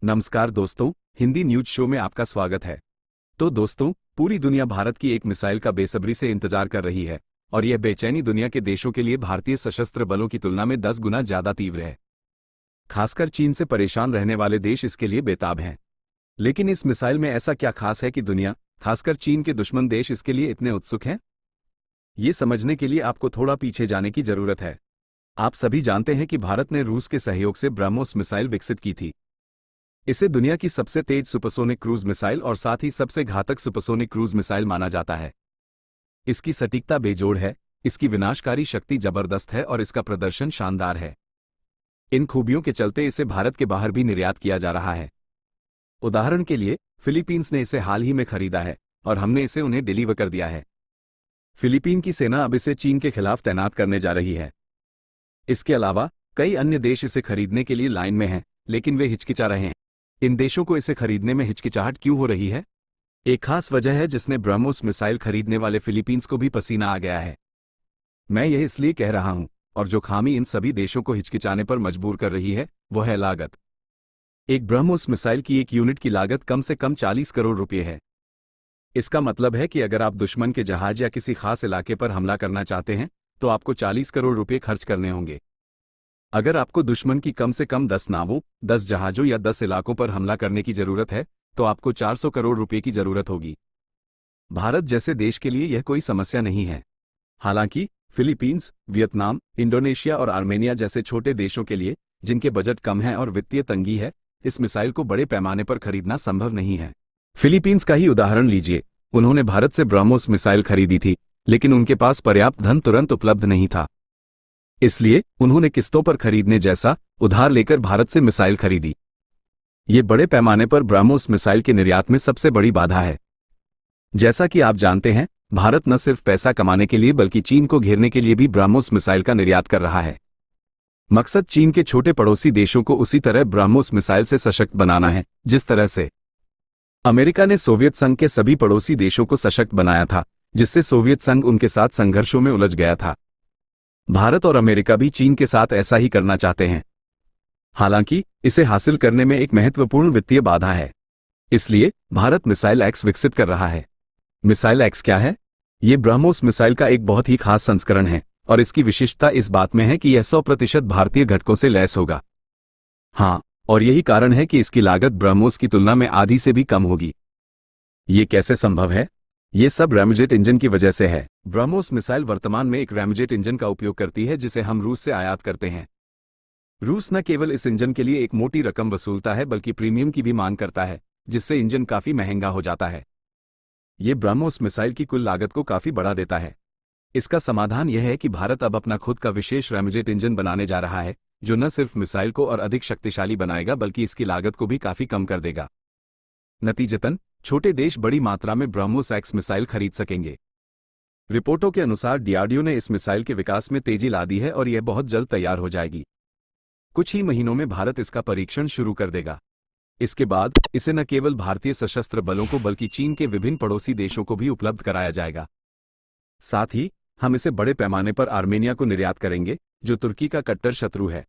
नमस्कार दोस्तों, Hindi news show में आपका स्वागत है। तो दोस्तों, पूरी दुनिया भारत की एक मिसाइल का बेसब्री से इंतजार कर रही है और यह बेचैनी दुनिया के देशों के लिए भारतीय सशस्त्र बलों की तुलना में 10 गुना ज्यादा तीव्र है। खासकर चीन से परेशान रहने वाले देश इसके लिए बेताब हैं। लेकिन इस मिसाइल में ऐसा क्या खास है कि दुनिया, खासकर चीन के दुश्मन देश इसके लिए इतने उत्सुक हैं? ये समझने के लिए आपको थोड़ा पीछे जाने की जरूरत है। आप सभी जानते हैं कि भारत ने रूस के सहयोग से ब्रह्मोस मिसाइल विकसित की थी। इसे दुनिया की सबसे तेज सुपरसोनिक क्रूज मिसाइल और साथ ही सबसे घातक सुपरसोनिक क्रूज मिसाइल माना जाता है। इसकी सटीकता बेजोड़ है, इसकी विनाशकारी शक्ति जबरदस्त है और इसका प्रदर्शन शानदार है। इन खूबियों के चलते इसे भारत के बाहर भी निर्यात किया जा रहा है। उदाहरण के लिए, फिलीपींस ने इसे हाल ही में खरीदा है और हमने इसे उन्हें डिलीवर कर दिया है। फिलीपीन की सेना अब इसे चीन के खिलाफ तैनात करने जा रही है। इसके अलावा कई अन्य देश इसे खरीदने के लिए लाइन में हैं, लेकिन वे हिचकिचा रहे हैं। इन देशों को इसे खरीदने में हिचकिचाहट क्यों हो रही है? एक खास वजह है जिसने ब्रह्मोस मिसाइल खरीदने वाले फिलीपींस को भी पसीना आ गया है। मैं यह इसलिए कह रहा हूं, और जो खामी इन सभी देशों को हिचकिचाने पर मजबूर कर रही है, वह है लागत। एक ब्रह्मोस मिसाइल की एक यूनिट की लागत कम से कम 40 करोड़ रुपये है। इसका मतलब है कि अगर आप दुश्मन के जहाज या किसी खास इलाके पर हमला करना चाहते हैं, तो आपको 40 करोड़ रुपये खर्च करने होंगे। अगर आपको दुश्मन की कम से कम 10 नावों, 10 जहाजों या 10 इलाकों पर हमला करने की जरूरत है, तो आपको 400 करोड़ रुपए की जरूरत होगी। भारत जैसे देश के लिए यह कोई समस्या नहीं है। हालांकि फिलीपींस, वियतनाम, इंडोनेशिया और आर्मेनिया जैसे छोटे देशों के लिए, जिनके बजट कम है और वित्तीय तंगी है, इस मिसाइल को बड़े पैमाने पर खरीदना संभव नहीं है। फिलीपींस का ही उदाहरण लीजिए। उन्होंने भारत से ब्रह्मोस मिसाइल खरीदी थी, लेकिन उनके पास पर्याप्त धन तुरंत उपलब्ध नहीं था। इसलिए उन्होंने किस्तों पर खरीदने जैसा उधार लेकर भारत से मिसाइल खरीदी। ये बड़े पैमाने पर ब्रह्मोस मिसाइल के निर्यात में सबसे बड़ी बाधा है। जैसा कि आप जानते हैं, भारत न सिर्फ पैसा कमाने के लिए बल्कि चीन को घेरने के लिए भी ब्रह्मोस मिसाइल का निर्यात कर रहा है। मकसद चीन के छोटे पड़ोसी देशों को उसी तरह ब्रह्मोस मिसाइल से सशक्त बनाना है, जिस तरह से अमेरिका ने सोवियत संघ के सभी पड़ोसी देशों को सशक्त बनाया था, जिससे सोवियत संघ उनके साथ संघर्षों में उलझ गया था। भारत और अमेरिका भी चीन के साथ ऐसा ही करना चाहते हैं। हालांकि इसे हासिल करने में एक महत्वपूर्ण वित्तीय बाधा है। इसलिए भारत मिसाइल एक्स विकसित कर रहा है। मिसाइल एक्स क्या है? ये ब्रह्मोस मिसाइल का एक बहुत ही खास संस्करण है और इसकी विशिष्टता इस बात में है कि यह 100% भारतीय घटकों से लैस होगा। हाँ, और यही कारण है कि इसकी लागत ब्रह्मोस की तुलना में आधी से भी कम होगी। ये कैसे संभव है? ये सब रैमजेट इंजन की वजह से है। ब्रह्मोस मिसाइल वर्तमान में एक रैमजेट इंजन का उपयोग करती है, जिसे हम रूस से आयात करते हैं। रूस न केवल इस इंजन के लिए एक मोटी रकम वसूलता है, बल्कि प्रीमियम की भी मांग करता है, जिससे इंजन काफी महंगा हो जाता है। ये ब्रह्मोस मिसाइल की कुल लागत को काफी बढ़ा देता है। इसका समाधान यह है कि भारत अब अपना खुद का विशेष रैमजेट इंजन बनाने जा रहा है, जो न सिर्फ मिसाइल को और अधिक शक्तिशाली बनाएगा बल्कि इसकी लागत को भी काफी कम कर देगा। नतीजतन छोटे देश बड़ी मात्रा में ब्रह्मोस एक्स मिसाइल खरीद सकेंगे। रिपोर्टों के अनुसार डीआरडीओ ने इस मिसाइल के विकास में तेजी ला दी है और यह बहुत जल्द तैयार हो जाएगी। कुछ ही महीनों में भारत इसका परीक्षण शुरू कर देगा। इसके बाद इसे न केवल भारतीय सशस्त्र बलों को बल्कि चीन के विभिन्न पड़ोसी देशों को भी उपलब्ध कराया जाएगा। साथ ही हम इसे बड़े पैमाने पर आर्मेनिया को निर्यात करेंगे, जो तुर्की का कट्टर शत्रु है।